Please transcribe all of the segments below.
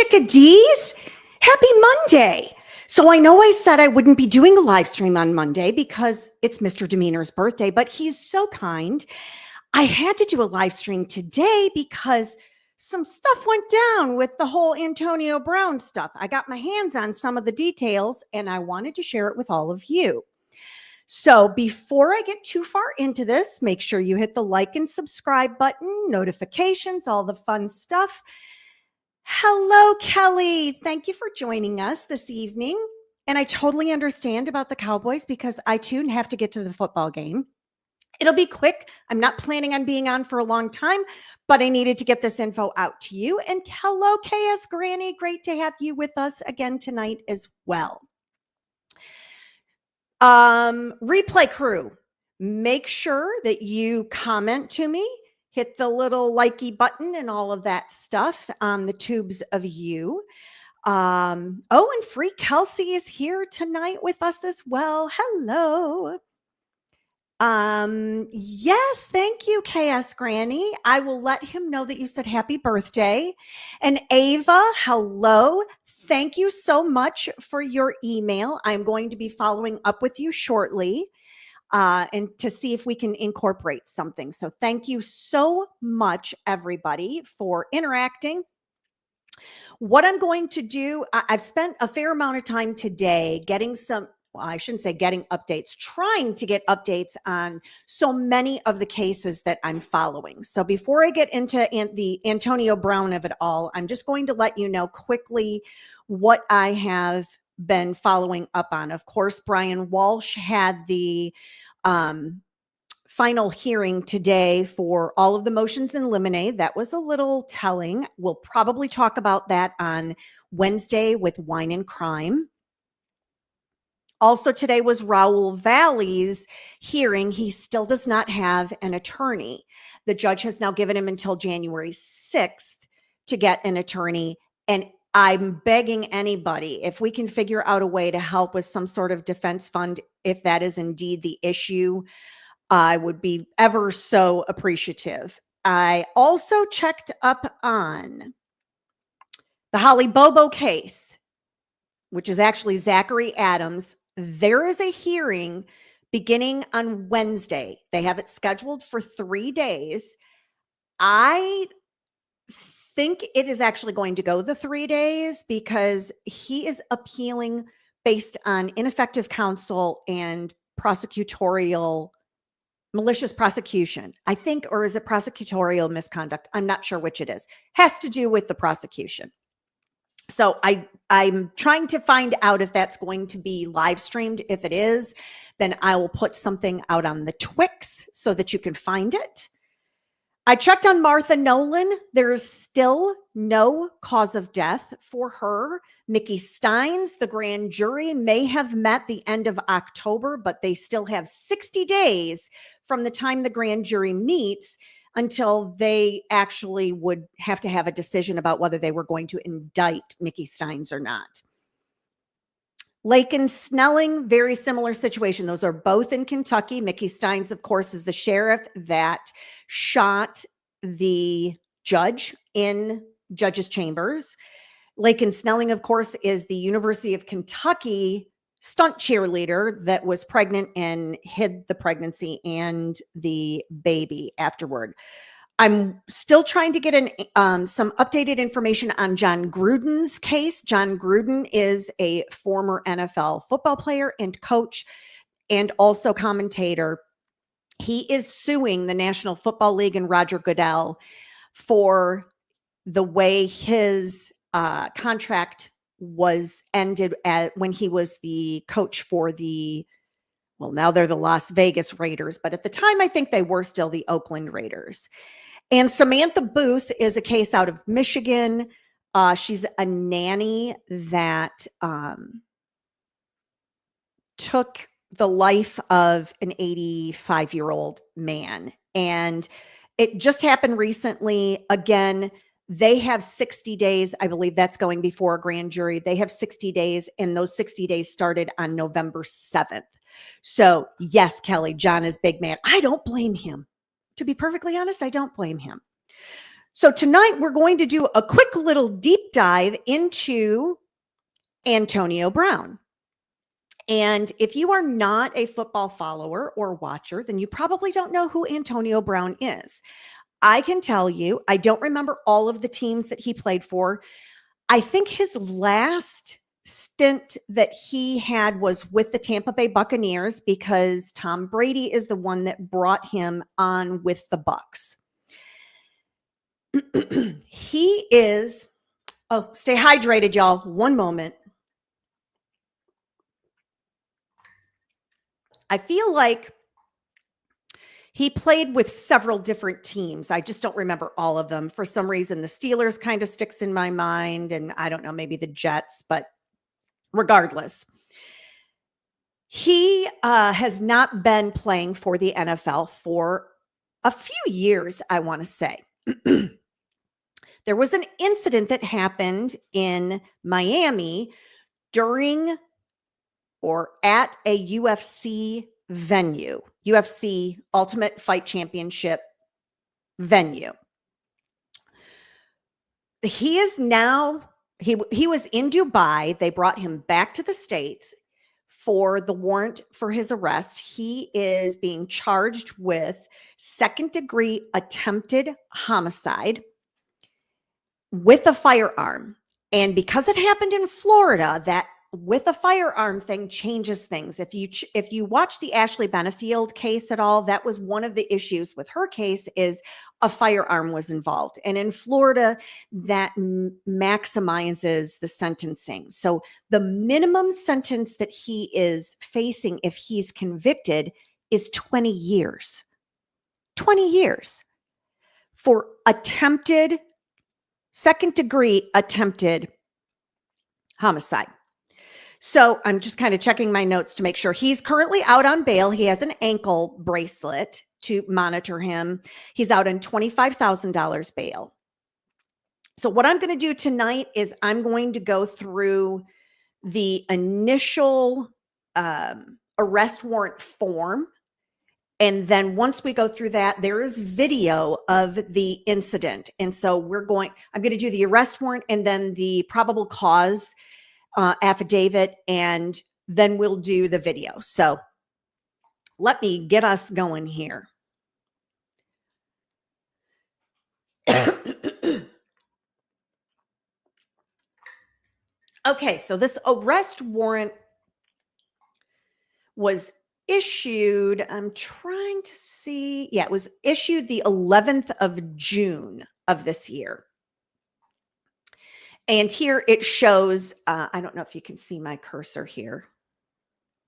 chickadees. Happy Monday. So I know I said I wouldn't be doing a live stream on Monday because it's Mr. Demeanor's birthday, but he's so kind. I had to do a live stream today because some stuff went down with the whole Antonio Brown stuff. I got my hands on some of the details and I wanted to share it with all of you. So before I get too far into this, make sure you hit the like and subscribe button, notifications, all the fun stuff. Hello, Kelly. Thank you for joining us this evening. And I totally understand about the Cowboys because I too have to get to the football game. It'll be quick. I'm not planning on being on for a long time, but I needed to get this info out to you. And hello, KS Granny. Great to have you with us again tonight as well. Replay crew, make sure that you comment to me. Hit the little likey button and all of that stuff on the tubes of you. And Free Kelsey is here tonight with us as well. Hello. Yes, thank you, KS Granny. I will let him know that you said happy birthday. And Ava, hello. Thank you so much for your email. I'm going to be following up with you shortly. And to see if we can incorporate something. So thank you so much, everybody, for interacting. What I'm going to do, I've spent a fair amount of time today getting some, well, I shouldn't say getting updates, trying to get updates on so many of the cases that I'm following. So before I get into the Antonio Brown of it all, I'm just going to let you know quickly what I have been following up on. Of course, Brian Walsh had the final hearing today for all of the motions in limine. That was a little telling. We'll probably talk about that on Wednesday with Wine and Crime. Also today was Raul Valley's hearing. He still does not have an attorney. The judge has now given him until January 6th to get an attorney. And I'm begging anybody, if we can figure out a way to help with some sort of defense fund, if that is indeed the issue, I would be ever so appreciative. I also checked up on the Holly Bobo case, which is actually Zachary Adams. There is a hearing beginning on Wednesday. They have it scheduled for 3 days. I think it is actually going to go the 3 days because he is appealing based on ineffective counsel and malicious prosecution, I think, or is it prosecutorial misconduct? I'm not sure which it is. Has to do with the prosecution. So I'm trying to find out if that's going to be live streamed. If it is, then I will put something out on the Twix so that you can find it. I checked on Martha Nolan. There is still no cause of death for her. Mickey Steins, the grand jury, may have met the end of October, but they still have 60 days from the time the grand jury meets until they actually would have to have a decision about whether they were going to indict Mickey Steins or not. Lake and Snelling, very similar situation. Those are both in Kentucky. Mickey Steins, of course, is the sheriff that shot the judge in judge's chambers. Lake and Snelling, of course, is the University of Kentucky stunt cheerleader that was pregnant and hid the pregnancy and the baby afterward. I'm still trying to get some updated information on John Gruden's case. John Gruden is a former NFL football player and coach and also commentator. He is suing the National Football League and Roger Goodell for the way his contract was ended when he was the coach for now they're the Las Vegas Raiders, but at the time I think they were still the Oakland Raiders. And Samantha Booth is a case out of Michigan. She's a nanny that took the life of an 85-year-old man. And it just happened recently. Again, they have 60 days. I believe that's going before a grand jury. They have 60 days, and those 60 days started on November 7th. So yes, Kelly, John is big man. I don't blame him. To be perfectly honest, I don't blame him. So tonight we're going to do a quick little deep dive into Antonio Brown. And if you are not a football follower or watcher, then you probably don't know who Antonio Brown is. I can tell you, I don't remember all of the teams that he played for. I think his last stint that he had was with the Tampa Bay Buccaneers because Tom Brady is the one that brought him on with the Bucs. He is, oh, stay hydrated, y'all. One moment. I feel like he played with several different teams. I just don't remember all of them. For some reason, the Steelers kind of sticks in my mind, and I don't know, maybe the Jets, but regardless, he has not been playing for the NFL for a few years, I want to say. There was an incident that happened in Miami during or at a UFC venue, UFC Ultimate Fight Championship venue. He is now, he was in Dubai. They brought him back to the States for the warrant for his arrest. He is being charged with second-degree attempted homicide with a firearm. And because it happened in Florida, that with a firearm thing changes things. If you watch the Ashley Benefield case at all, that was one of the issues with her case is a firearm was involved. And in Florida, that maximizes the sentencing. So the minimum sentence that he is facing if he's convicted is 20 years. 20 years for attempted, second-degree attempted homicide. So I'm just kind of checking my notes to make sure he's currently out on bail. He has an ankle bracelet to monitor him. He's out on $25,000 bail. So what I'm going to do tonight is I'm going to go through the initial arrest warrant form. And then once we go through that, there is video of the incident. And so I'm going to do the arrest warrant and then the probable cause affidavit, and then we'll do the video. So let me get us going here. Okay, so this arrest warrant was issued, I'm trying to see. Yeah, it was issued the 11th of June of this year. And here it shows, I don't know if you can see my cursor here.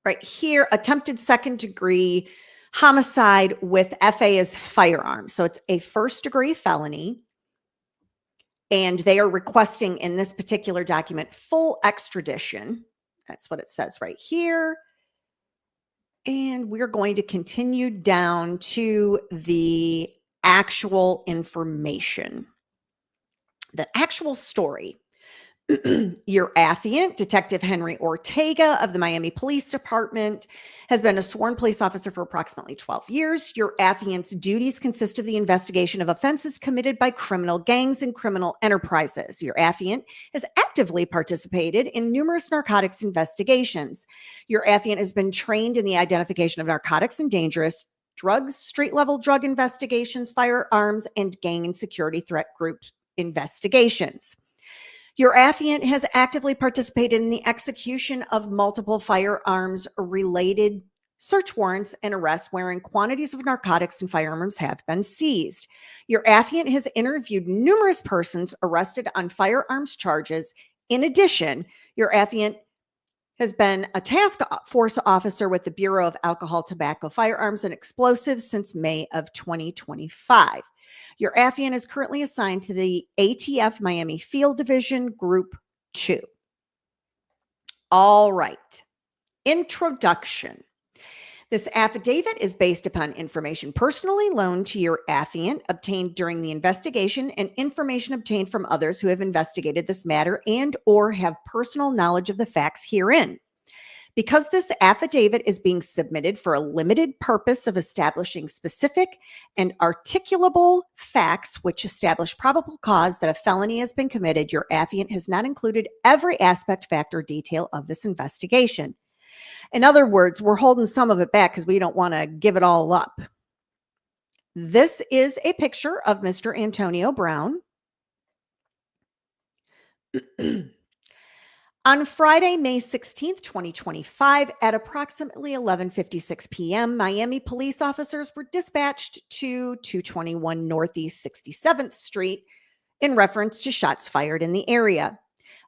Right here, attempted second-degree homicide with FA as firearm. So it's a first-degree felony. And they are requesting in this particular document full extradition. That's what it says right here. And we're going to continue down to the actual information, the actual story. Your affiant, Detective Henry Ortega of the Miami Police Department, has been a sworn police officer for approximately 12 years. Your affiant's duties consist of the investigation of offenses committed by criminal gangs and criminal enterprises. Your affiant has actively participated in numerous narcotics investigations. Your affiant has been trained in the identification of narcotics and dangerous drugs, street-level drug investigations, firearms, and gang and security threat group investigations. Your affiant has actively participated in the execution of multiple firearms-related search warrants and arrests wherein quantities of narcotics and firearms have been seized. Your affiant has interviewed numerous persons arrested on firearms charges. In addition, your affiant has been a task force officer with the Bureau of Alcohol, Tobacco, Firearms, and Explosives since May of 2025. Your affiant is currently assigned to the ATF Miami Field Division Group 2. All right. Introduction. This affidavit is based upon information personally loaned to your affiant, obtained during the investigation, and information obtained from others who have investigated this matter and or have personal knowledge of the facts herein. Because this affidavit is being submitted for a limited purpose of establishing specific and articulable facts which establish probable cause that a felony has been committed, your affiant has not included every aspect, fact, or detail of this investigation. In other words, we're holding some of it back because we don't want to give it all up. This is a picture of Mr. Antonio Brown. On Friday, May 16th, 2025, at approximately 11:56 p.m., Miami police officers were dispatched to 221 Northeast 67th Street in reference to shots fired in the area.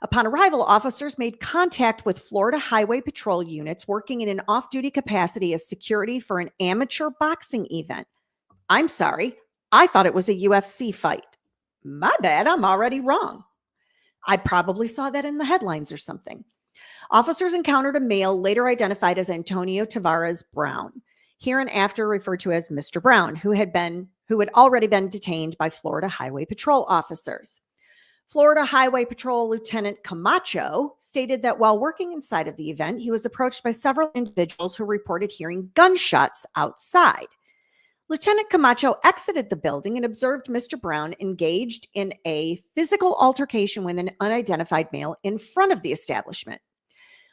Upon arrival, officers made contact with Florida Highway Patrol units working in an off-duty capacity as security for an amateur boxing event. I'm sorry, I thought it was a UFC fight. My bad, I'm already wrong. I probably saw that in the headlines or something. Officers encountered a male later identified as Antonio Tavares Brown, hereinafter referred to as Mr. Brown, who had already been detained by Florida Highway Patrol officers. Florida Highway Patrol Lieutenant Camacho stated that while working inside of the event, he was approached by several individuals who reported hearing gunshots outside. Lieutenant Camacho exited the building and observed Mr. Brown engaged in a physical altercation with an unidentified male in front of the establishment.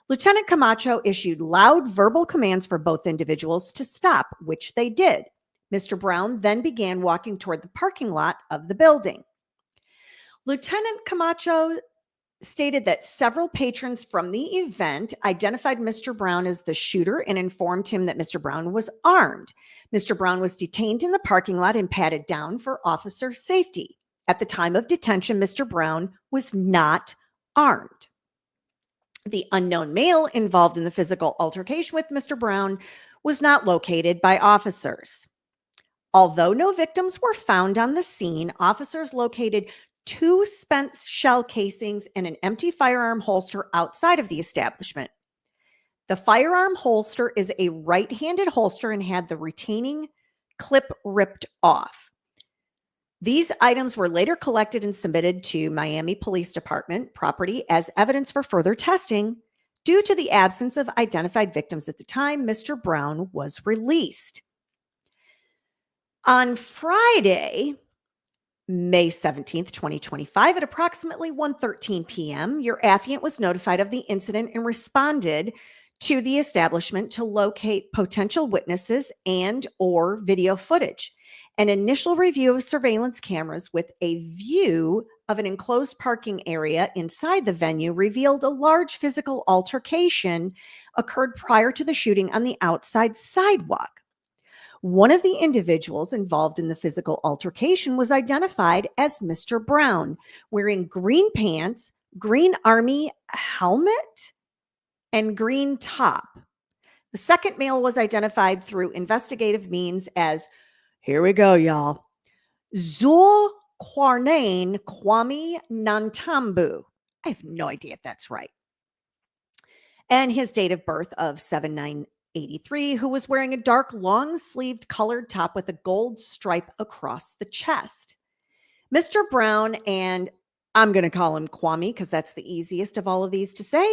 Lieutenant Camacho issued loud verbal commands for both individuals to stop, which they did. Mr. Brown then began walking toward the parking lot of the building. Lieutenant Camacho stated that several patrons from the event identified Mr. Brown as the shooter and informed him that Mr. Brown was armed. Mr. Brown was detained in the parking lot and patted down for officer safety. At the time of detention, Mr. Brown was not armed. The unknown male involved in the physical altercation with Mr. Brown was not located by officers. Although no victims were found on the scene, officers located 2 spent shell casings and an empty firearm holster outside of the establishment. The firearm holster is a right-handed holster and had the retaining clip ripped off. These items were later collected and submitted to Miami Police Department property as evidence for further testing. Due to the absence of identified victims at the time, Mr. Brown was released. On Friday, May 17th, 2025, at approximately 1:13 p.m., your affiant was notified of the incident and responded to the establishment to locate potential witnesses and or video footage. An initial review of surveillance cameras with a view of an enclosed parking area inside the venue revealed a large physical altercation occurred prior to the shooting on the outside sidewalk. One of the individuals involved in the physical altercation was identified as Mr. Brown, wearing green pants, green army helmet, and green top. The second male was identified through investigative means as, here we go, y'all, Zulkarnain Kwame Nantambu. I have no idea if that's right. And his date of birth of 7/9/83, who was wearing a dark, long-sleeved colored top with a gold stripe across the chest. Mr. Brown, and I'm going to call him Kwame because that's the easiest of all of these to say,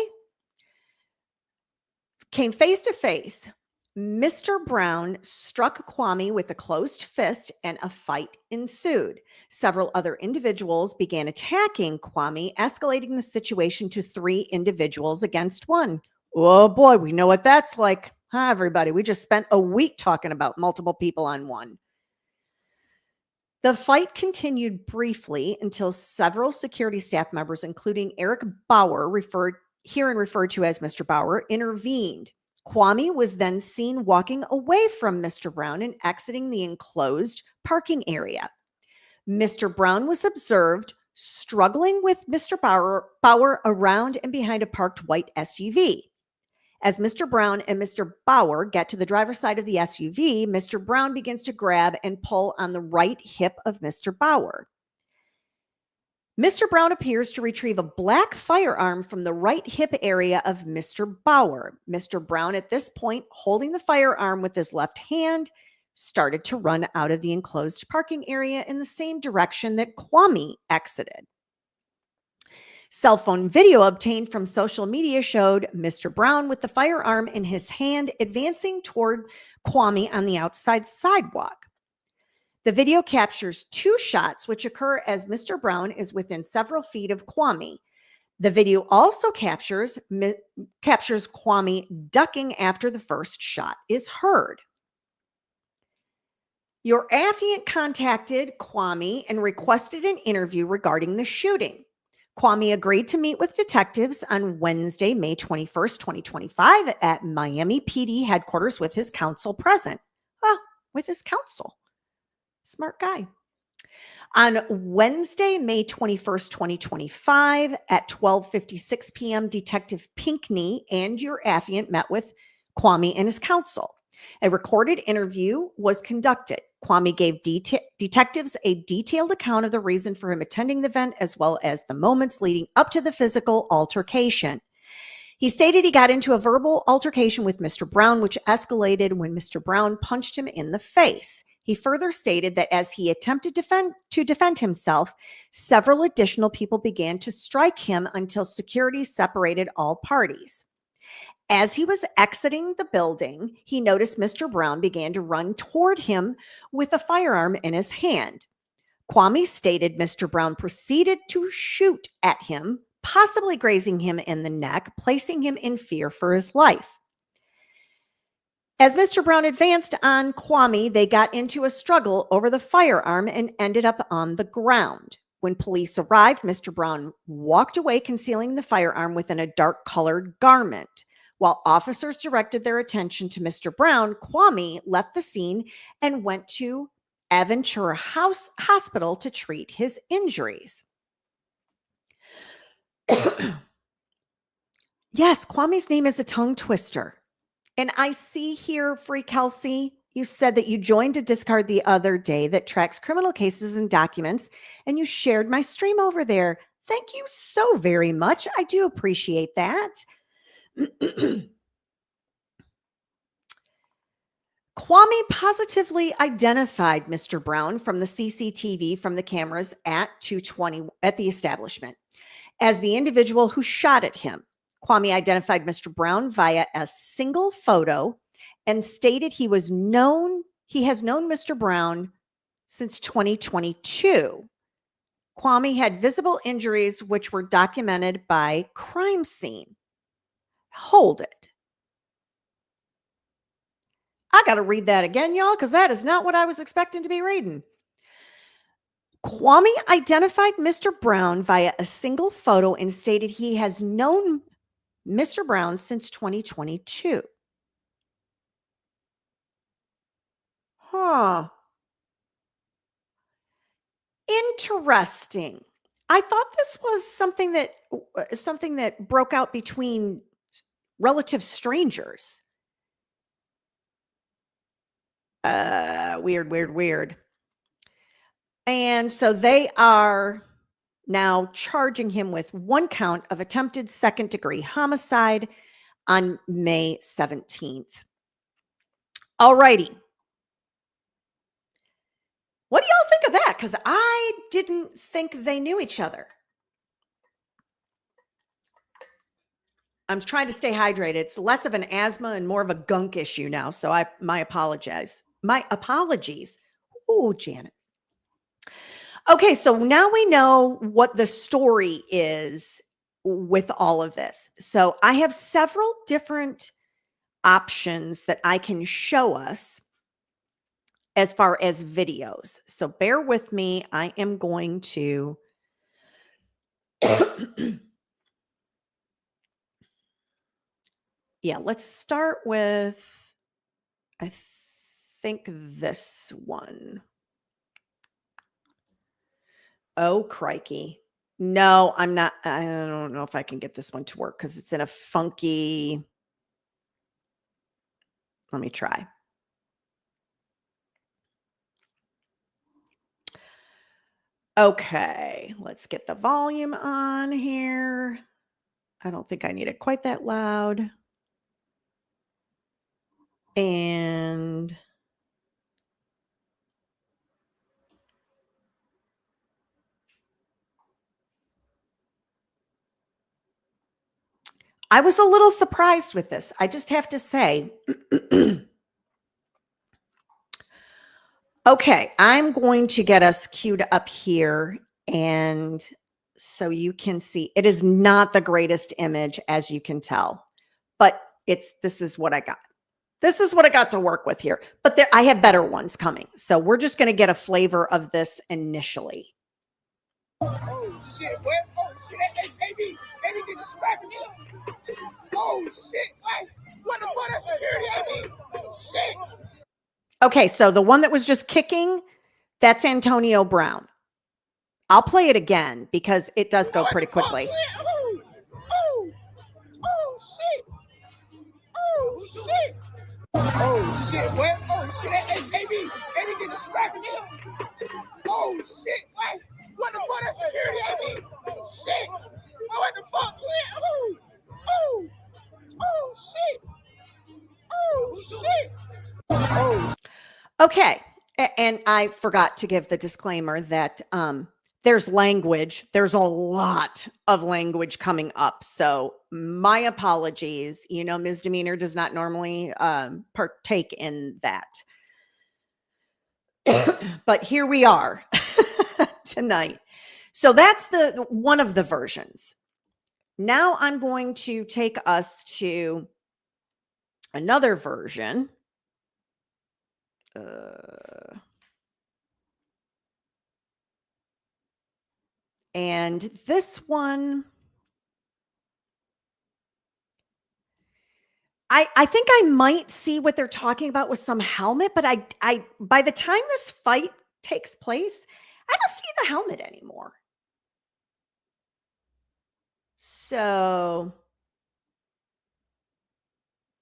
came face to face. Mr. Brown struck Kwame with a closed fist and a fight ensued. Several other individuals began attacking Kwame, escalating the situation to 3 individuals against 1. Oh boy, we know what that's like. Huh, everybody? We just spent a week talking about multiple people on one. The fight continued briefly until several security staff members, including Eric Bauer, referred to as Mr. Bauer, intervened. Kwame was then seen walking away from Mr. Brown and exiting the enclosed parking area. Mr. Brown was observed struggling with Mr. Bauer around and behind a parked white SUV. As Mr. Brown and Mr. Bauer get to the driver's side of the SUV, Mr. Brown begins to grab and pull on the right hip of Mr. Bauer. Mr. Brown appears to retrieve a black firearm from the right hip area of Mr. Bauer. Mr. Brown, at this point, holding the firearm with his left hand, started to run out of the enclosed parking area in the same direction that Kwame exited. Cell phone video obtained from social media showed Mr. Brown with the firearm in his hand advancing toward Kwame on the outside sidewalk. The video captures two shots which occur as Mr. Brown is within several feet of Kwame. The video also captures Kwame ducking after the first shot is heard. Your affiant contacted Kwame and requested an interview regarding the shooting. Kwame agreed to meet with detectives on Wednesday, May 21st, 2025 at Miami PD headquarters with his counsel present. Well, with his counsel. Smart guy. On Wednesday, May 21st, 2025 at 12:56 p.m., Detective Pinkney and your affiant met with Kwame and his counsel. A recorded interview was conducted. Kwame gave detectives a detailed account of the reason for him attending the event, as well as the moments leading up to the physical altercation. He stated he got into a verbal altercation with Mr. Brown, which escalated when Mr. Brown punched him in the face. He further stated that as he attempted to defend himself, several additional people began to strike him until security separated all parties. As he was exiting the building, he noticed Mr. Brown began to run toward him with a firearm in his hand. Kwame stated Mr. Brown proceeded to shoot at him, possibly grazing him in the neck, placing him in fear for his life. As Mr. Brown advanced on Kwame, they got into a struggle over the firearm and ended up on the ground. When police arrived, Mr. Brown walked away, concealing the firearm within a dark-colored garment. While officers directed their attention to Mr. Brown, Kwame left the scene and went to Aventura Hospital to treat his injuries. Yes, Kwame's name is a tongue twister. And I see here, Free Kelsey, you said that you joined a Discard the other day that tracks criminal cases and documents, and you shared my stream over there. Thank you so very much. I do appreciate that. Kwame positively identified Mr. Brown from the CCTV from the cameras at 220 at the establishment as the individual who shot at him. Kwame identified Mr. Brown via a single photo and stated he has known Mr. Brown since 2022. Kwame had visible injuries which were documented by crime scene. Hold it. I got to read that again, y'all, because that is not what I was expecting to be reading. Kwame identified Mr. Brown via a single photo and stated he has known Mr. Brown since 2022. Huh. Interesting. I thought this was something that broke out between relative strangers. Weird. And so they are now charging him with one count of attempted second-degree homicide on May 17th. All righty. What do y'all think of that? Because I didn't think they knew each other. I'm trying to stay hydrated. It's less of an asthma and more of a gunk issue now. So my apologies. My apologies. Oh, Janet. Okay, so now we know what the story is with all of this. So I have several different options that I can show us as far as videos. So bear with me. I am going to yeah, let's start with, I think, this one. Oh, crikey. No, I'm not. I don't know if I can get this one to work because it's in a funky. Let me try. Okay, let's get the volume on here. I don't think I need it quite that loud. And I was a little surprised with this. I just have to say. Okay, I'm going to get us queued up here, and so you can see it is not the greatest image, as you can tell, but this is what I got. This is what I got to work with here, but I have better ones coming. So we're just going to get a flavor of this initially. Oh shit, what? Oh shit, hey, baby getting scrapping him. Oh shit, what the fuck, that security, baby? Shit. Okay, so the one that was just kicking, that's Antonio Brown. I'll play it again because it does go pretty quickly. Oh shit. Oh shit. Oh shit, what? Oh shit, hey, baby getting scrapping him. Oh shit, what the fuck, that security, baby? Shit. Oh, what the fuck, twin? Oh shit. Oh shit. Oh. Okay. And I forgot to give the disclaimer that there's language. There's a lot of language coming up. So my apologies. Misdemeanor does not normally partake in that. But here we are tonight. So that's one of the versions. Now I'm going to take us to another version. And this one, I think I might see what they're talking about with some helmet, but I by the time this fight takes place, I don't see the helmet anymore. So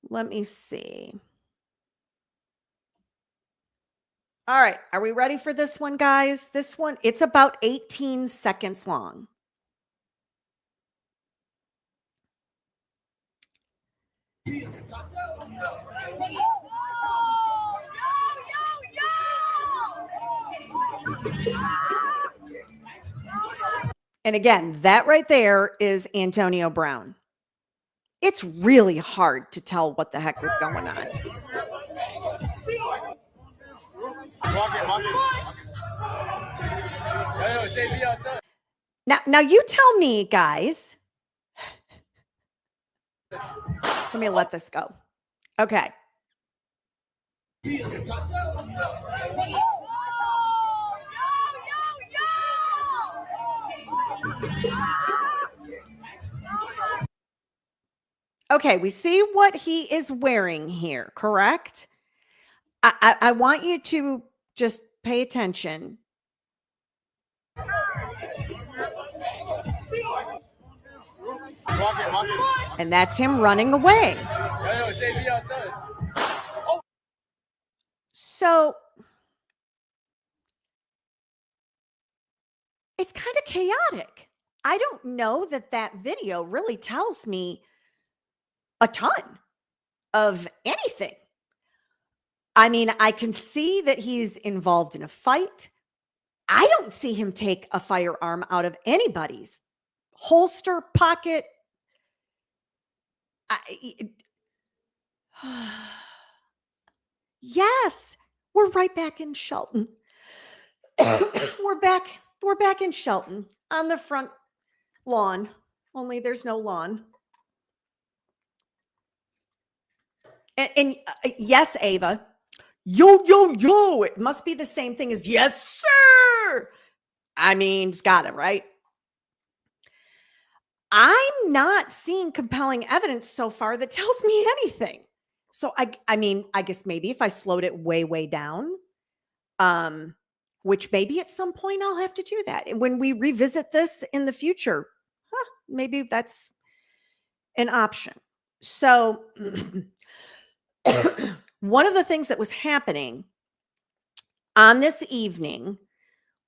let me see. All right, are we ready for this one, guys? This one, it's about 18 seconds long. And again, that right there is Antonio Brown. It's really hard to tell what the heck is going on. Now you tell me, guys. Let me let this go. Okay. Okay, we see what he is wearing here, correct? I want you to just pay attention. And that's him running away. So it's kind of chaotic. I don't know that video really tells me a ton of anything. I mean, I can see that he's involved in a fight. I don't see him take a firearm out of anybody's holster, pocket. Yes, we're right back in Shelton. We're back in Shelton on the front lawn, only there's no lawn. And yes, Ava. Yo, it must be the same thing as yes, sir. I mean, it's got it, right? I'm not seeing compelling evidence so far that tells me anything. So I mean, I guess maybe if I slowed it way down, which maybe at some point I'll have to do that. And when we revisit this in the future, maybe that's an option. So one of the things that was happening on this evening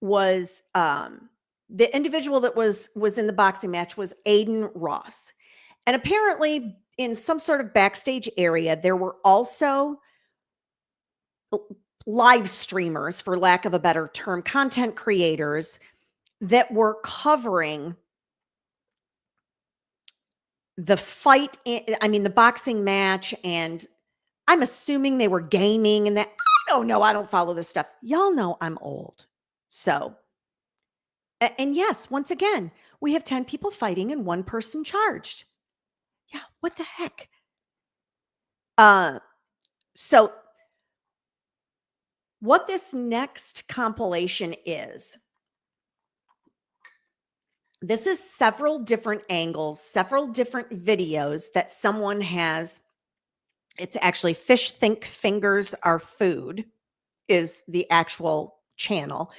was the individual that was in the boxing match was Aiden Ross. And apparently in some sort of backstage area, there were also live streamers, for lack of a better term, content creators that were covering the fight, I mean, the boxing match, and I'm assuming they were gaming and that. I don't know. I don't follow this stuff. Y'all know I'm old. So, and yes, once again, we have 10 people fighting and one person charged. Yeah, what the heck? So what this next compilation is, this is several different angles, several different videos that someone has. It's actually Fish Think Fingers Are Food is the actual channel.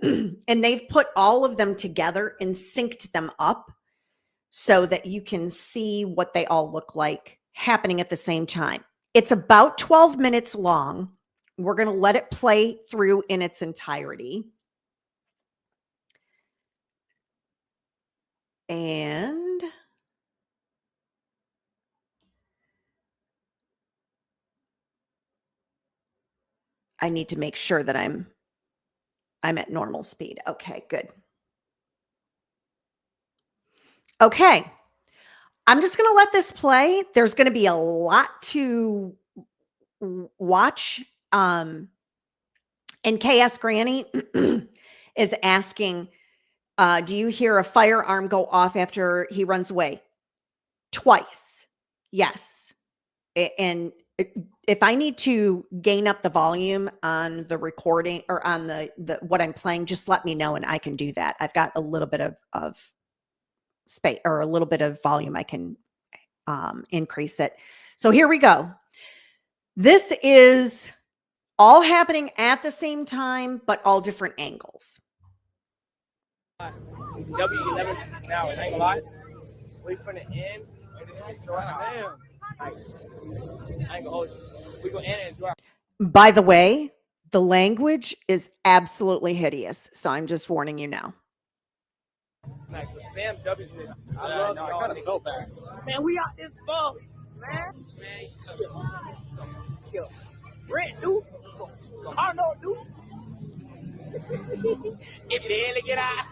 And they've put all of them together and synced them up so that you can see what they all look like happening at the same time. It's about 12 minutes long. We're going to let it play through in its entirety. And I need to make sure that I'm at normal speed. Okay, good. Okay. I'm just going to let this play. There's going to be a lot to watch. And KS Granny is asking, do you hear a firearm go off after he runs away? Twice. Yes. And if I need to gain up the volume on the recording or on the what I'm playing, just let me know and I can do that. I've got a little bit of space or a little bit of volume. I can increase it. So here we go. This is all happening at the same time, but all different angles. W11 now, I ain't gonna lie. Wait for the end. And this is damn. I ain't gonna hold you. We gonna end it. By the way, the language is absolutely hideous. So I'm just warning you now. Max, the spam W's. I love y'all. I kind of felt bad. Man, we out this ball, man. Man, kill. Rent, dude. I don't know, dude. It barely get out.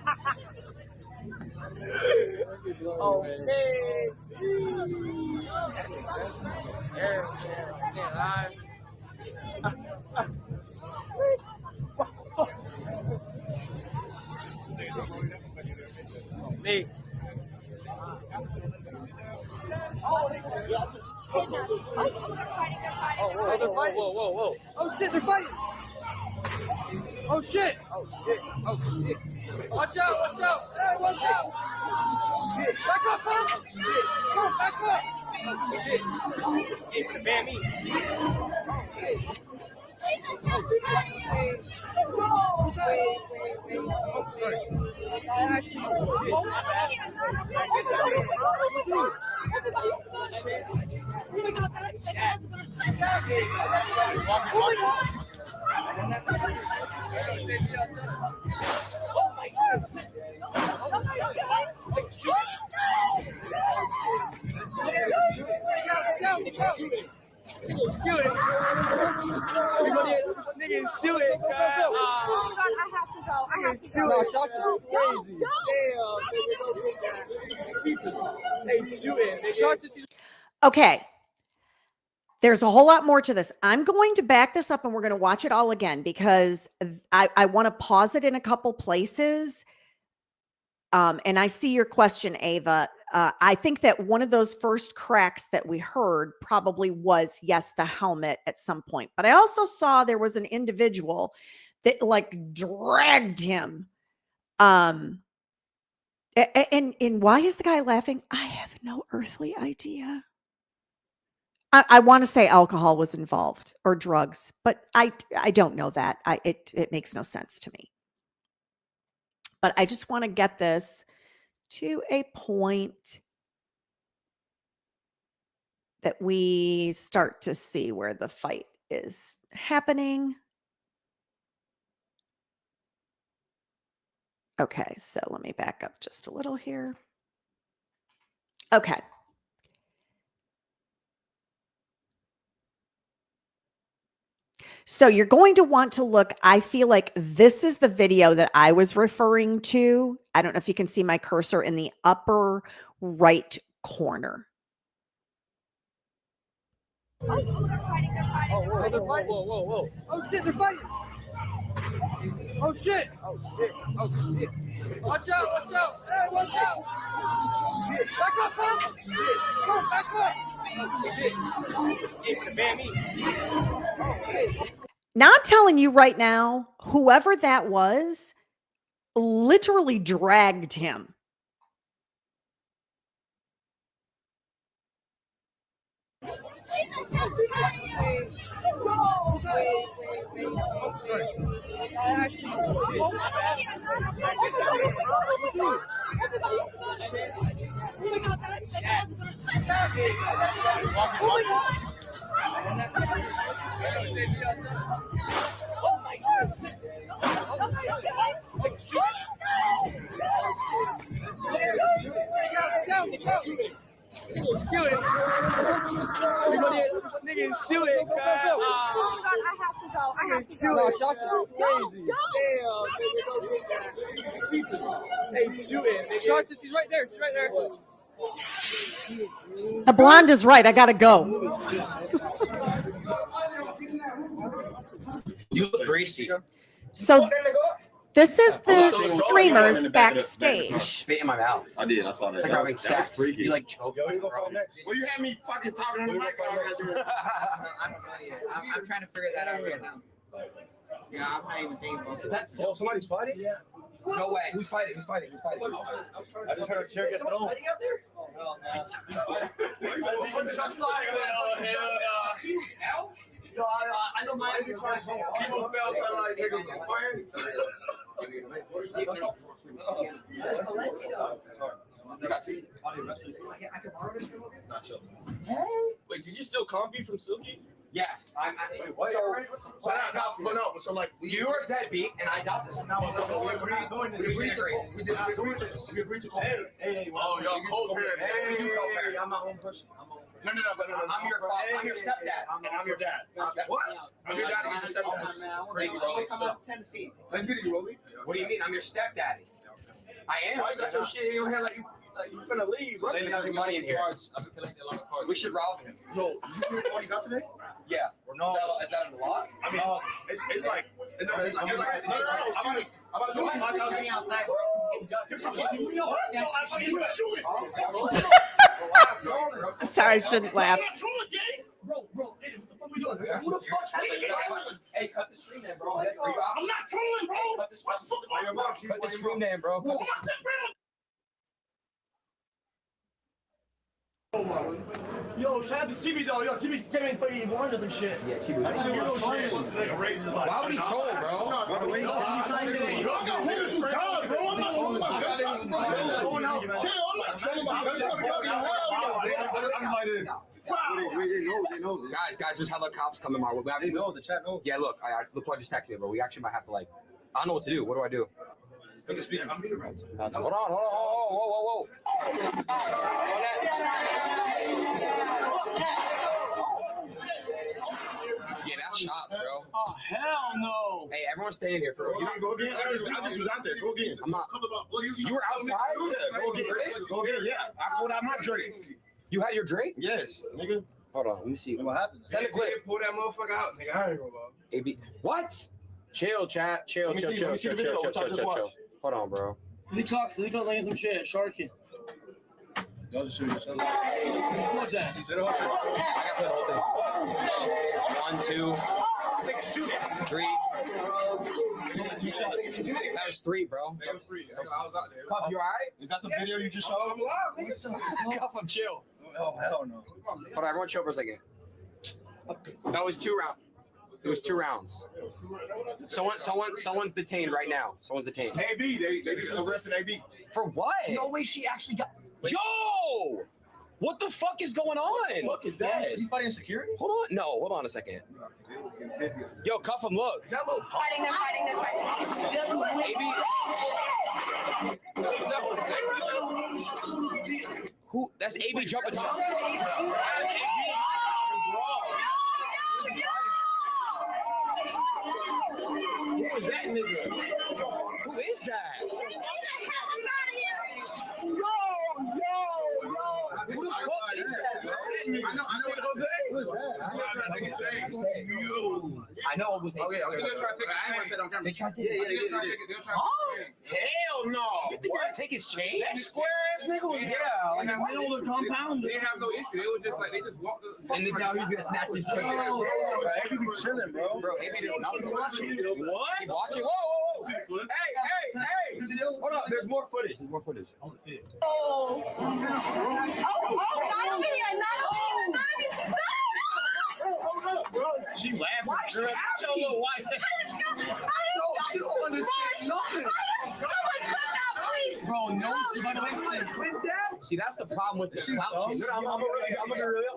Oh, man. Me. Oh, they're fighting. Whoa. Oh, shit, they're fighting. Oh, shit. Oh, shit. Watch out. Hey, watch out. Shit. Back up, man. Shit. Come, back up. Oh, shit. He's gonna ban me. Shoot it. Nigga, shoot it. Oh my God, I have to go. I have to go. No, shots is crazy. Damn, hey, shoot it. Shots is Okay. There's a whole lot more to this. I'm going to back this up and we're going to watch it all again because I want to pause it in a couple places. And I see your question, Ava. I think that one of those first cracks that we heard probably was, yes, the helmet at some point. But I also saw there was an individual that like dragged him. And why is the guy laughing? I have no earthly idea. I want to say alcohol was involved or drugs, but I don't know that. It makes no sense to me. But I just want to get this to a point that we start to see where the fight is happening. Okay, so let me back up just a little here. Okay. So you're going to want to look, I feel like this is the video that I was referring to. I don't know if you can see my cursor in the upper right corner. Oh, they're fighting. They're fighting. Oh, they're fighting. Whoa. Oh shit, they're fighting. Oh shit. Oh shit. Watch out. Hey, watch out. Shit. Back up, man. Shit. Go, back up. Shit. Yeah, man, me. Now I'm telling you right now, whoever that was literally dragged him. Nigga, shoot it. Oh my God, I have to go. I have to go. No, shots is crazy. No. Damn, hey, shoot it. Nigga. Shots, she's right there. The blonde is right. I got to go. You look greasy. So this is the Oh, streamers You backstage. Spit in my mouth. I did. I saw that. It's like having sex. freaky. You like choke. Well, you had me fucking talking on the mic. I'm trying to figure that out right now. Yeah, I'm not even thinking about Is this. that so? Somebody's fighting? Yeah. No way. Who's fighting? I just heard a chair get thrown. Fighting out there? I know my people fell, so take Wait, did you steal Comfy from Silky? Yes. So like You were deadbeat, and I got this. Now we agreed to call. Hey, Oh, y'all co-parents. I'm my own person. No, but I'm your father. I'm your stepdad. And I'm your dad. What? I'm your dad. He's your stepdad. Crazy, I'll come bro. out to Tennessee. Nice meeting you, Rolly. What do you mean? I'm your stepdaddy. I am. Why you got your shit in your hand like you finna leave, bro? There's nothing money in here. I've been collecting a lot of cards. We should rob him. Yo, you hear what you got today? Yeah. Or no? Is that a lot? I mean, it's like, no. I'm about to do my Shoot me outside. I'm sorry, I shouldn't laugh. Bro, hey, what the fuck we doing? Who the fuck? Hey, cut the screen then, bro. I'm not trolling, bro. Cut the screen then, bro. Cut the screen. Yo, shout out to Chibi though. Yo, Chibi came in for eating oranges and shit. Yeah, Chibi. Why would he troll, bro? I got holders who died, bro. I'm not holding my gunshots, bro. I'm not trolling my gunshots. They know. Guys, there's hella cops coming my way. They know. The chat knows. Yeah, look, look what just texted me, bro. We actually might have to I don't know what to do. What do I do? Put the speaker. I'm being around. Hold on. Whoa. Yeah, that's shots, bro. Oh hell no! Hey, everyone stay in here for real. You can go again. I just was out there. Go again. I'm not. You were outside? Yeah, go again. Go again. Yeah, I pulled out my drink. You had your drink? Yes, nigga. Hold on, let me see. What happened? Send a clip. Pull that motherfucker out, nigga. I ain't gonna lie. AB. What? Chill, chat. Chill. Let me see the video. What y'all just watched. Hold on, bro. Lee Cox laying some shit. Sharky. Y'all just shoot. Slow jam. I got the whole thing. 1, 2, 3. Two shots. That was 3, bro. That was free. I was out there. Cuff, you alright? Is that the video you just showed? I'm alive, nigga. Cuff, I'm chill. Oh, hell no. Hold on, everyone chill for a second. That was 2 rounds. It was 2 rounds. Someone's detained right now. Someone's detained. AB, they just arrested AB. For what? No way, she actually got. Yo! What the fuck is going on? What is that? Is he fighting security? Hold on. No, hold on a second. Yo, cuff him, look. Is that little Fighting them. Who? That's AB jumping. Who is that nigga? Who is that? Who I know it was. Okay. They're gonna try to take I ain't gonna his say it on camera. They tried to. Yeah. They're trying to take it. They're trying to Hell no. You think they're gonna take his chain? That square ass nigga was Yeah, like They in the middle of the compound. They didn't have no issue. They was just like they just walked. And then now he's gonna snatch his chain. Bro, I could be chilling, bro. Bro, maybe they're not watching. What? Keep watching. Whoa. Hey. Hold on. There's more footage. Oh, not over here, not over here, not over here. She laughing. Why she laughing? Your little wife. She don't understand nothing. Someone clip that, please. Bro, no. See, that's the problem with this clout shit. I'm gonna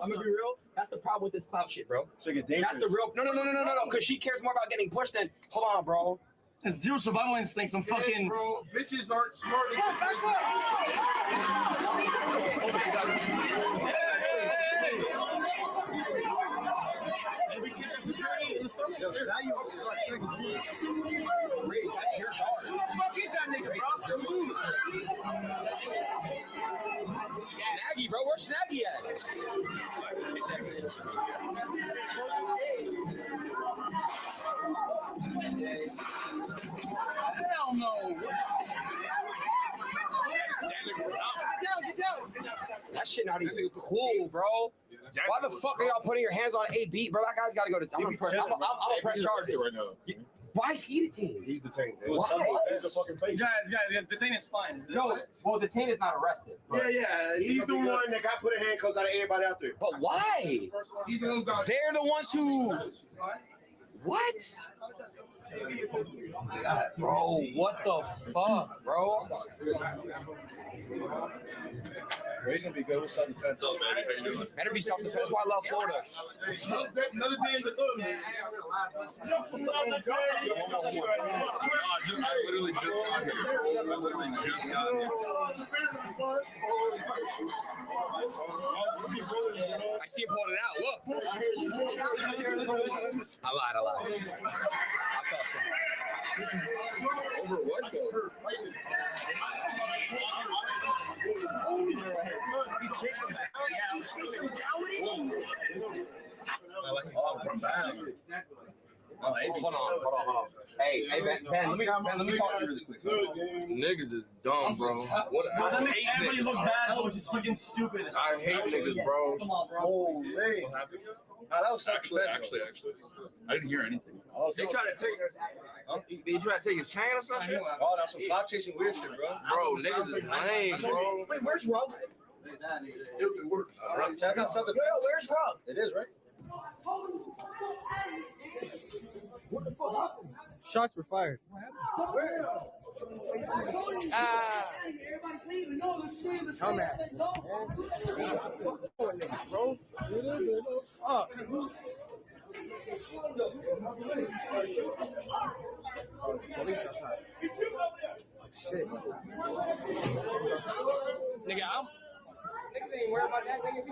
be real. That's the problem with this clout shit, bro. That's the real. No. Because she cares more about getting pushed than. Hold on, bro. It's zero survival instincts. I'm fucking. Bro, bitches aren't smart. Snaggy, bro. Where's Snaggy at? Hell no. That shit not even cool, bro. Why the fuck are y'all putting your hands on AB, bro? That guy's got to go to. I'm gonna press charges right now. Why is he detained? He's detained. Why? That's a fucking face. Guys, the thing is fine. No, well, detained is not arrested. Yeah. He's the one that got put in handcuffs out of everybody out there. But why? He's the one who got. They're the ones who. What? Bro, what the fuck, bro? He's gonna be good with self-defense. Better be self-defense. Why I love Florida. Another day in the hood, man. I literally just got here. I see him pulling it out. Look. I lied. I thought so. Over what? Hold on. Hey, Ben, let me talk to you really quick. Niggas is dumb, bro. What? I That makes hate everybody look niggas. bad, which is fucking stupid. I hate niggas, bro. Come on, bro. Holy. What happened? That was Actually, I didn't hear anything. They tried to take. They tried to take his chain or something. Oh, that's some clock chasing weird shit, bro. Bro, niggas is lame, bro. Wait, where's Rug? It works. Check out something. Where's Rug? It is, right? Shots were fired. Nigga, niggas ain't worried about that. Nigga,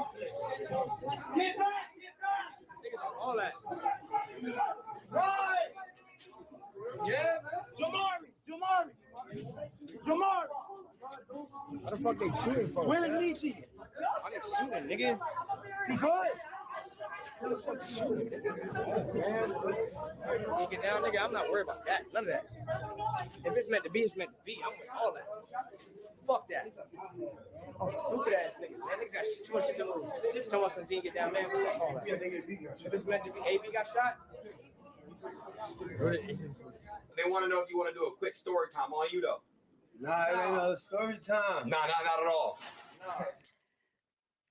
get back! Niggas on all that. Right! Yeah, man. Jamari! How the fuck they shooting for? Where is Nietzsche? I didn't shoot him, nigga. He good? You get down, nigga. I'm not worried about that. None of that. If it's meant to be, it's meant to be. I'm with all that. Fuck that. Oh, stupid ass niggas, man. Niggas got too much shit to lose. Just tell us some team get down, man. Fuck all that. If it's meant to be, AB got shot. They want to know if you want to do a quick story time on you, though. Nah, it ain't no story time. Nah, not at all.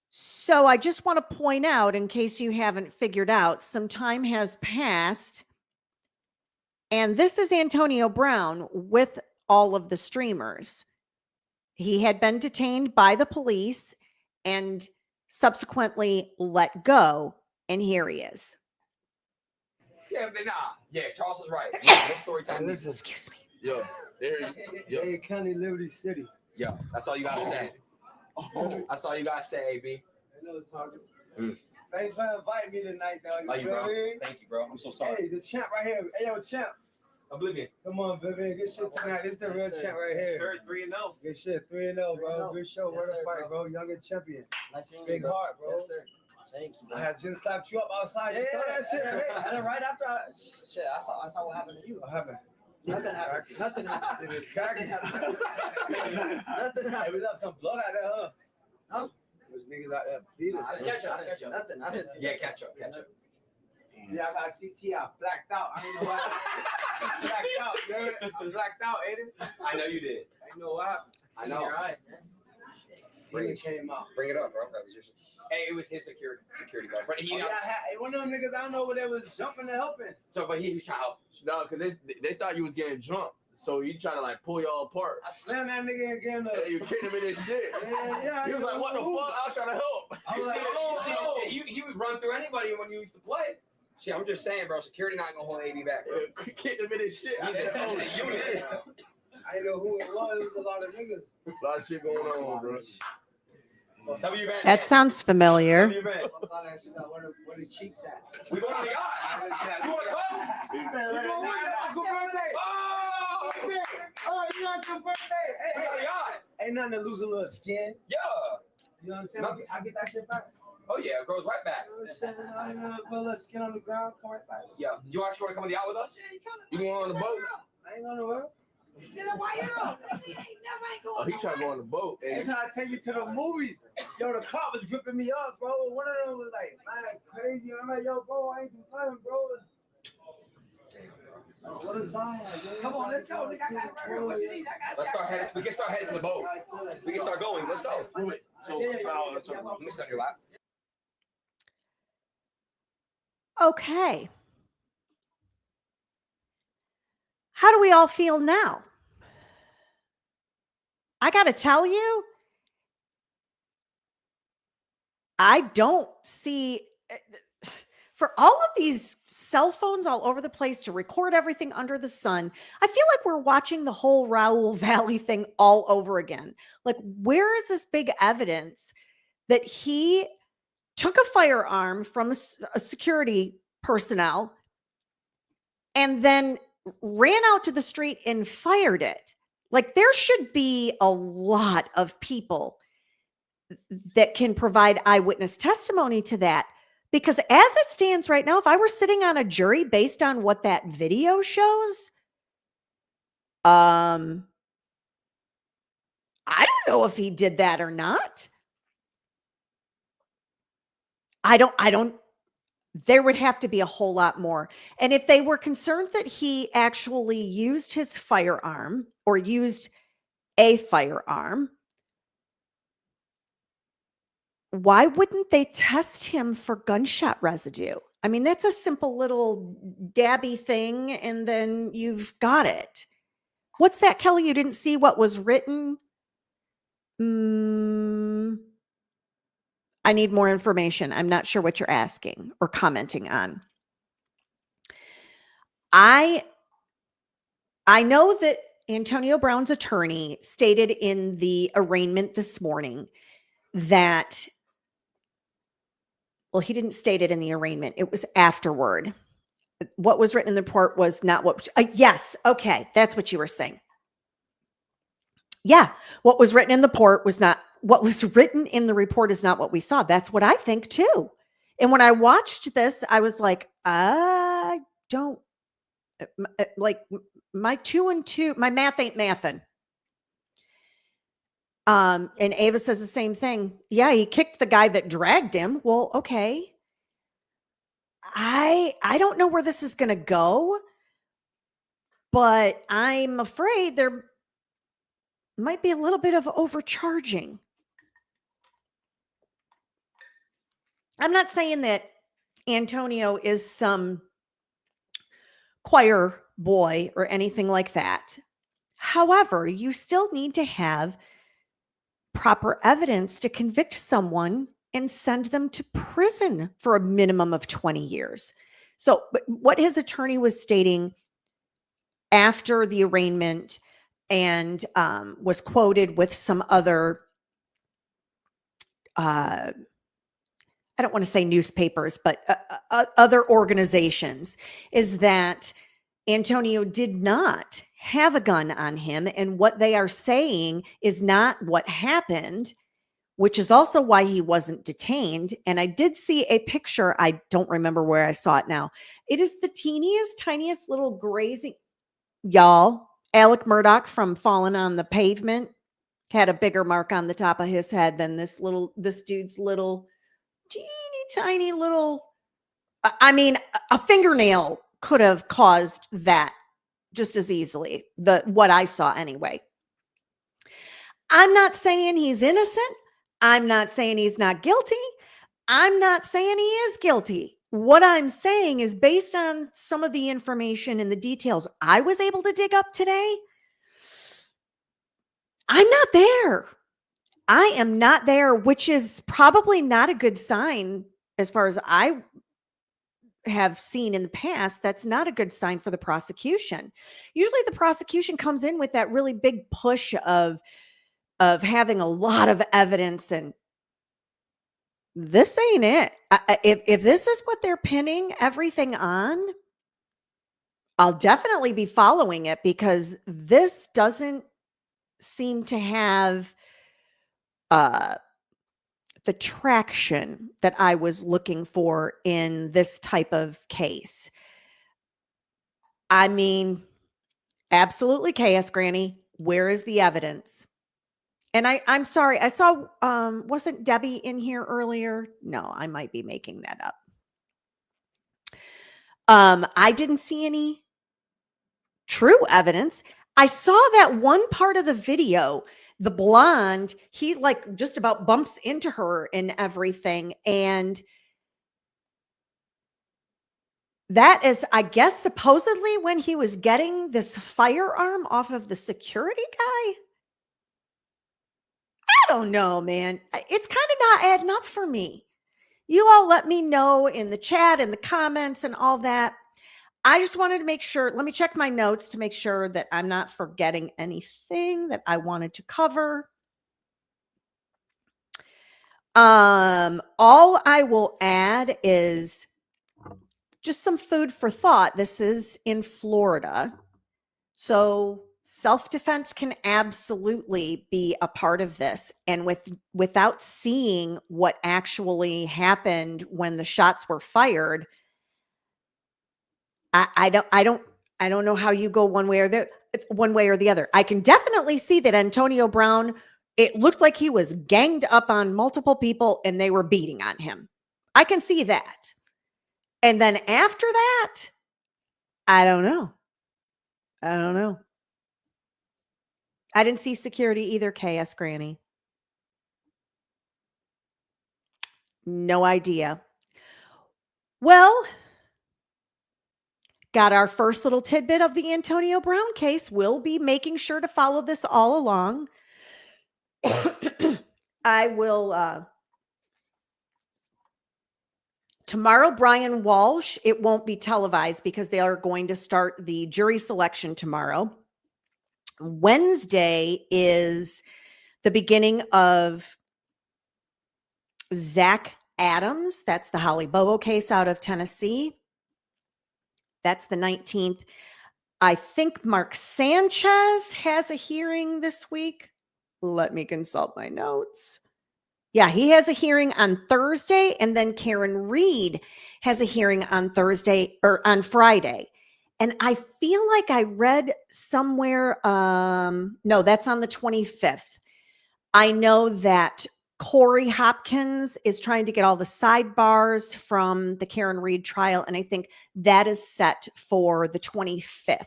So I just want to point out, in case you haven't figured out, some time has passed. And this is Antonio Brown with all of the streamers. He had been detained by the police and subsequently let go. And here he is. Yeah, Charles is right. Yeah, no story time. Listen. Excuse me. Yo, there. Yo. Hey, County Liberty City. Yeah, that's all you gotta say. That's all you gotta say, AB. I know it's talking. Thanks for inviting me tonight, though. Love you, bro. Vivian? Thank you, bro. I'm so sorry. Hey, the champ right here. Hey, yo, champ. Oblivion. Come on, Vivian. Good shit tonight. This is the real champ right here. 3-0. Good shit. 3-0, bro. Good show. What a fight, bro. Youngest champion. Big heart, bro. Thank you. I had just clapped you up outside. You saw that shit, right? And then right after I saw what happened to you. What happened? Nothing happened. Nothing happened. It was cracking. Nothing happened. It was up some blood out there, huh? Huh? Those niggas out there bleeding. I didn't see nothing. I didn't see Yeah, catch up. Yeah, I got CT. I blacked out. I don't know what happened. Blacked out, man. I blacked out, Aiden. I know you did. I know what happened. I in know. your eyes, man. Bring it came out. Bring it up, bro. That was your. Hey, it was his security guard. But he, Oh, yeah, one of them niggas I don't know where they was jumping and helping. so, but he was trying to help. No, because they thought you was getting drunk. So he tried to like pull y'all apart. I slammed that nigga again. And you kicked him in his shit. Yeah. He was like, what the fuck? I was trying to help. I was like, He would run through anybody when you used to play. Shit, I'm just saying, bro. Security not gonna hold AB back, bro. Kicked him in his shit. He's a oh, shit. I didn't know who it was. It was a lot of niggas. A lot of shit going on, bro. W Van. That sounds familiar. W Van. Where the cheeks at? We going on the yacht. You wanna come? He said, Uncle birthday. Oh, you got your birthday. We on the yacht. Ain't nothing to lose a little skin. Yeah. You know what I'm saying? I get that shit back. Oh yeah, it grows right back. I ain't gonna put a little skin on the ground, come right back. Yeah. You actually wanna come on the yacht with us? You going on the boat? I ain't gonna work. Oh, he trying to go on the boat. They And trying to take me to the movies. Yo, the cop was gripping me up, bro. One of them was like, man, crazy. I'm like, yo, bro, I ain't do nothing, bro. What is Zion? Come on, let's go. Nigga, I got it right here. What you need? Let's start heading. We can start heading to the boat. We can start going. Let's go. So, Let me sit on your lap. Okay. How do we all feel now? I got to tell you, I don't see, for all of these cell phones all over the place to record everything under the sun, I feel like we're watching the whole Raoul Valley thing all over again. Like, where is this big evidence that he took a firearm from a security personnel and then ran out to the street and fired it? Like, there should be a lot of people that can provide eyewitness testimony to that. Because as it stands right now, if I were sitting on a jury based on what that video shows, I don't know if he did that or not. I don't, there would have to be a whole lot more. And if they were concerned that he actually used his firearm or used a firearm, why wouldn't they test him for gunshot residue? I mean, that's a simple little dabby thing, and then you've got it. What's that, Kelly? You didn't see what was written? I need more information. I'm not sure what you're asking or commenting on. I know that Antonio Brown's attorney stated in the arraignment this morning that, well, he didn't state it in the arraignment. It was afterward. What was written in the report was not what, yes. Okay. That's what you were saying. Yeah. What was written in the report was not, what was written in the report is not what we saw. That's what I think too. And when I watched this, I was like, I don't, like, my 2 and 2, my math ain't mathin'. And Ava says the same thing. Yeah, he kicked the guy that dragged him. Well, okay. I don't know where this is going to go, but I'm afraid there might be a little bit of overcharging. I'm not saying that Antonio is some choir boy or anything like that. However, you still need to have proper evidence to convict someone and send them to prison for a minimum of 20 years. So what his attorney was stating after the arraignment and was quoted with some other, I don't want to say newspapers, but other organizations, is that Antonio did not have a gun on him. And what they are saying is not what happened. which is also why he wasn't detained. And I did see a picture. I don't remember where I saw it now. It is the teeniest, tiniest little grazing. Y'all, Alec Murdoch from Falling on the Pavement had a bigger mark on the top of his head than this dude's little teeny tiny little, I mean, a fingernail could have caused that just as easily. What I saw anyway. I'm not saying he's innocent. I'm not saying he's not guilty. I'm not saying he is guilty. What I'm saying is based on some of the information and the details I was able to dig up today, I'm not there. I am not there, which is probably not a good sign as far as I have seen in the past. That's not a good sign for the prosecution. Usually the prosecution comes in with that really big push of having a lot of evidence, and this ain't it. If this is what they're pinning everything on, I'll definitely be following it, because this doesn't seem to have the traction that I was looking for in this type of case. I mean, absolutely, KS Granny, where is the evidence? And I'm sorry, I saw, wasn't Debbie in here earlier? No, I might be making that up. I didn't see any true evidence. I saw that one part of the video, the blonde, he like just about bumps into her and everything. And that is, I guess, supposedly when he was getting this firearm off of the security guy. I don't know, man. It's kind of not adding up for me. You all let me know in the chat and the comments and all that. I just wanted to make sure. Let me check my notes to make sure that I'm not forgetting anything that I wanted to cover. All I will add is just some food for thought. This is in Florida. So self-defense can absolutely be a part of this. And without seeing what actually happened when the shots were fired, I don't know how you go one way or the other. I can definitely see that Antonio Brown, it looked like he was ganged up on multiple people and they were beating on him. I can see that. And then after that, I don't know. I didn't see security either, KS Granny. No idea. Well, got our first little tidbit of the Antonio Brown case. We'll be making sure to follow this all along. I will, tomorrow, Brian Walsh, it won't be televised because they are going to start the jury selection tomorrow. Wednesday is the beginning of Zach Adams. That's the Holly Bobo case out of Tennessee. That's the 19th. I think Mark Sanchez has a hearing this week. Let me consult my notes. Yeah, he has a hearing on Thursday, and then Karen Reed has a hearing on Thursday or on Friday. And I feel like I read somewhere, no, that's on the 25th. I know that Corey Hopkins is trying to get all the sidebars from the Karen Reed trial, and I think that is set for the 25th.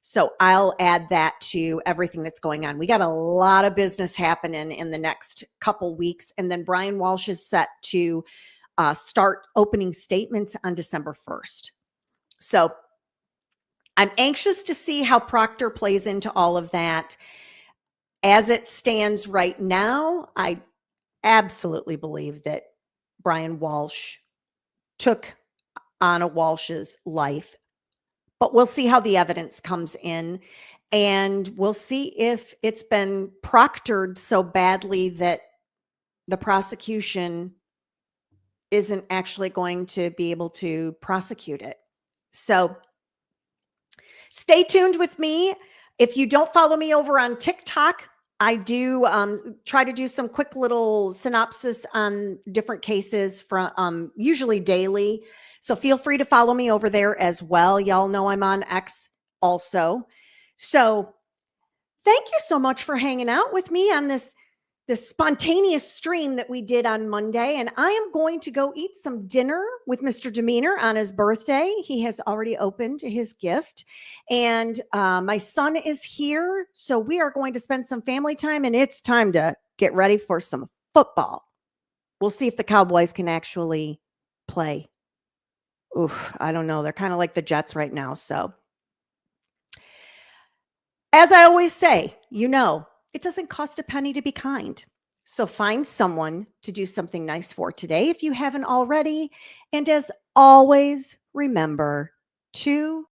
So I'll add that to everything that's going on. We got a lot of business happening in the next couple weeks, and then Brian Walsh is set to start opening statements on December 1st. So I'm anxious to see how Proctor plays into all of that. As it stands right now, I absolutely believe that Brian Walsh took Anna Walsh's life, but we'll see how the evidence comes in, and we'll see if it's been proctored so badly that the prosecution isn't actually going to be able to prosecute it. So stay tuned with me. If you don't follow me over on TikTok, I do try to do some quick little synopsis on different cases from usually daily. So feel free to follow me over there as well. Y'all know I'm on X also. So thank you so much for hanging out with me on this spontaneous stream that we did on Monday. And I am going to go eat some dinner with Mr. Demeanor on his birthday. He has already opened his gift. And my son is here. So we are going to spend some family time, and it's time to get ready for some football. We'll see if the Cowboys can actually play. Oof, I don't know. They're kind of like the Jets right now. So as I always say, it doesn't cost a penny to be kind. So find someone to do something nice for today if you haven't already. And as always, remember to